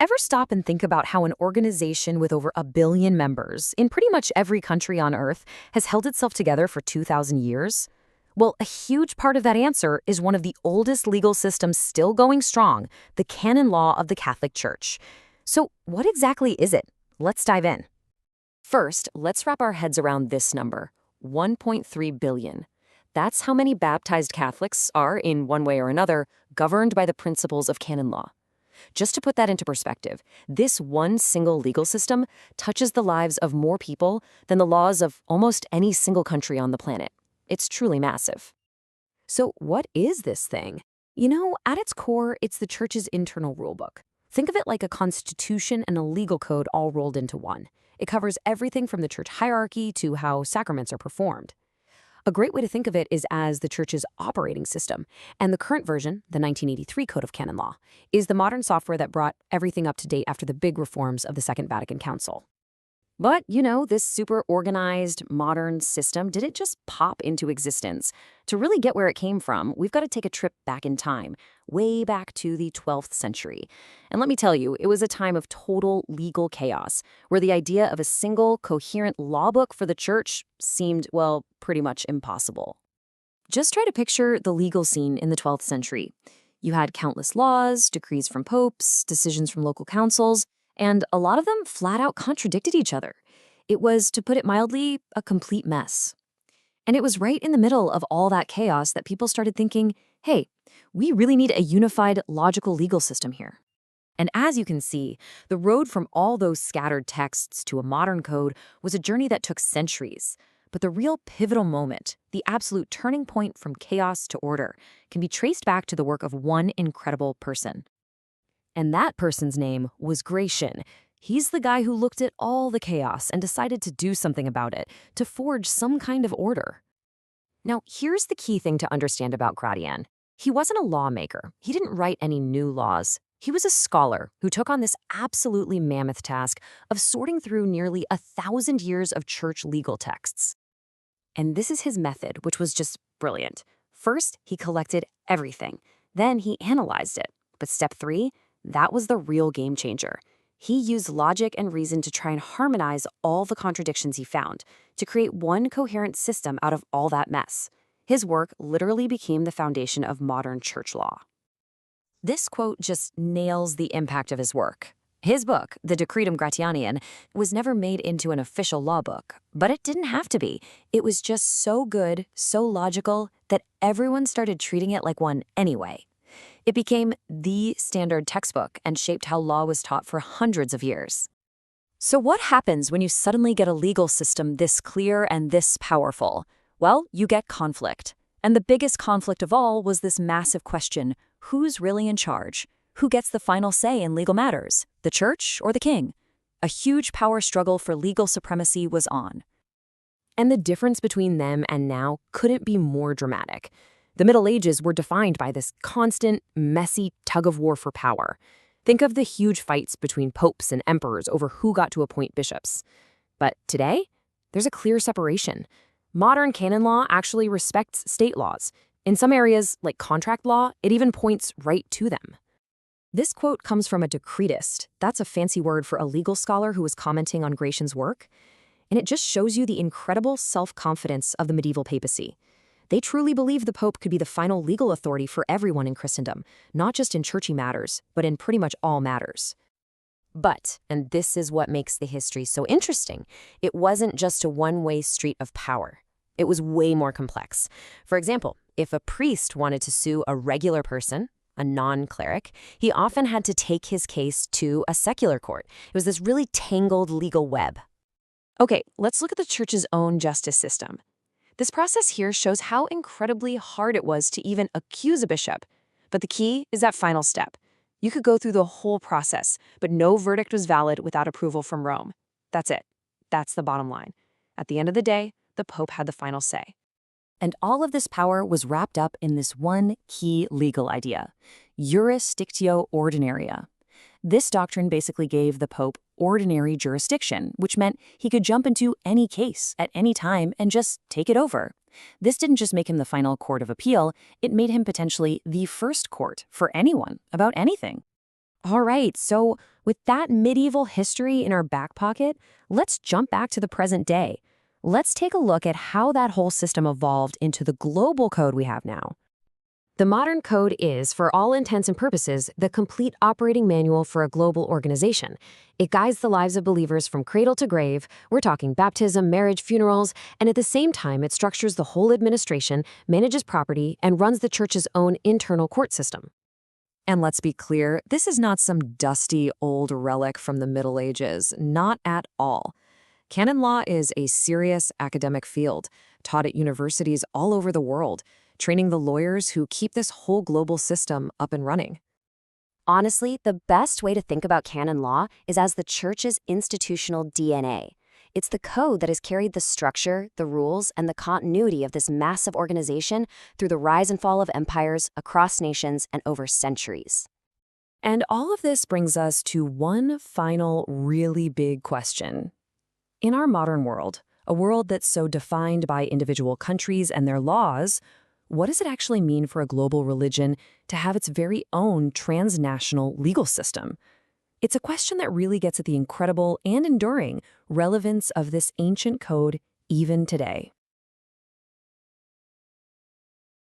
Ever stop and think about how an organization with over 1 billion members in pretty much every country on Earth has held itself together for 2,000 years? Well, a huge part of that answer is one of the oldest legal systems still going strong, the canon law of the Catholic Church. So, what exactly is it? Let's dive in. First, let's wrap our heads around this number, 1.3 billion. That's how many baptized Catholics are, in one way or another, governed by the principles of canon law. Just to put that into perspective, this one single legal system touches the lives of more people than the laws of almost any single country on the planet. It's truly massive. So what is this thing? At its core, it's the Church's internal rulebook. Think of it like a constitution and a legal code all rolled into one. It covers everything from the church hierarchy to how sacraments are performed. A great way to think of it is as the Church's operating system, and the current version, the 1983 Code of Canon Law, is the modern software that brought everything up to date after the big reforms of the Second Vatican Council. But, this super organized, modern system didn't just pop into existence. To really get where it came from, we've got to take a trip back in time, way back to the 12th century. And let me tell you, it was a time of total legal chaos, where the idea of a single, coherent law book for the Church seemed, well, pretty much impossible. Just try to picture the legal scene in the 12th century. You had countless laws, decrees from popes, decisions from local councils, and a lot of them flat out contradicted each other. It was, to put it mildly, a complete mess. And it was right in the middle of all that chaos that people started thinking, hey, we really need a unified, logical legal system here. And as you can see, the road from all those scattered texts to a modern code was a journey that took centuries. But the real pivotal moment, the absolute turning point from chaos to order, can be traced back to the work of one incredible person. And that person's name was Gratian. He's the guy who looked at all the chaos and decided to do something about it, to forge some kind of order. Now, here's the key thing to understand about Gratian. He wasn't a lawmaker. He didn't write any new laws. He was a scholar who took on this absolutely mammoth task of sorting through nearly 1,000 years of church legal texts. And this is his method, which was just brilliant. First, he collected everything. Then he analyzed it. But step 3, that was the real game changer. He used logic and reason to try and harmonize all the contradictions he found, to create one coherent system out of all that mess. His work literally became the foundation of modern church law. This quote just nails the impact of his work. His book, the Decretum Gratianian, was never made into an official law book, but it didn't have to be. It was just so good, so logical, that everyone started treating it like one anyway. It became the standard textbook and shaped how law was taught for hundreds of years. So what happens when you suddenly get a legal system this clear and this powerful? Well, you get conflict. And the biggest conflict of all was this massive question: who's really in charge? Who gets the final say in legal matters? The church or the king? A huge power struggle for legal supremacy was on. And the difference between them and now couldn't be more dramatic. The Middle Ages were defined by this constant, messy tug-of-war for power. Think of the huge fights between popes and emperors over who got to appoint bishops. But today, there's a clear separation. Modern canon law actually respects state laws. In some areas, like contract law, it even points right to them. This quote comes from a decretist. That's a fancy word for a legal scholar who was commenting on Gratian's work. And it just shows you the incredible self-confidence of the medieval papacy. They truly believed the Pope could be the final legal authority for everyone in Christendom, not just in churchy matters, but in pretty much all matters. But, and this is what makes the history so interesting, it wasn't just a one-way street of power. It was way more complex. For example, if a priest wanted to sue a regular person, a non-cleric, he often had to take his case to a secular court. It was this really tangled legal web. Okay, let's look at the Church's own justice system. This process here shows how incredibly hard it was to even accuse a bishop. But the key is that final step. You could go through the whole process, but no verdict was valid without approval from Rome. That's it. That's the bottom line. At the end of the day, the Pope had the final say. And all of this power was wrapped up in this one key legal idea: jurisdictio ordinaria. This doctrine basically gave the Pope ordinary jurisdiction, which meant he could jump into any case at any time and just take it over. This didn't just make him the final court of appeal, it made him potentially the first court for anyone about anything. All right, so with that medieval history in our back pocket, let's jump back to the present day. Let's take a look at how that whole system evolved into the global code we have now. The modern code is, for all intents and purposes, the complete operating manual for a global organization. It guides the lives of believers from cradle to grave. We're talking baptism, marriage, funerals, and at the same time, it structures the whole administration, manages property, and runs the church's own internal court system. And let's be clear, this is not some dusty old relic from the Middle Ages. Not at all. Canon law is a serious academic field, taught at universities all over the world, training the lawyers who keep this whole global system up and running. Honestly, the best way to think about canon law is as the church's institutional DNA. It's the code that has carried the structure, the rules, and the continuity of this massive organization through the rise and fall of empires, across nations, and over centuries. And all of this brings us to one final really big question. In our modern world, a world that's so defined by individual countries and their laws, what does it actually mean for a global religion to have its very own transnational legal system? It's a question that really gets at the incredible and enduring relevance of this ancient code even today.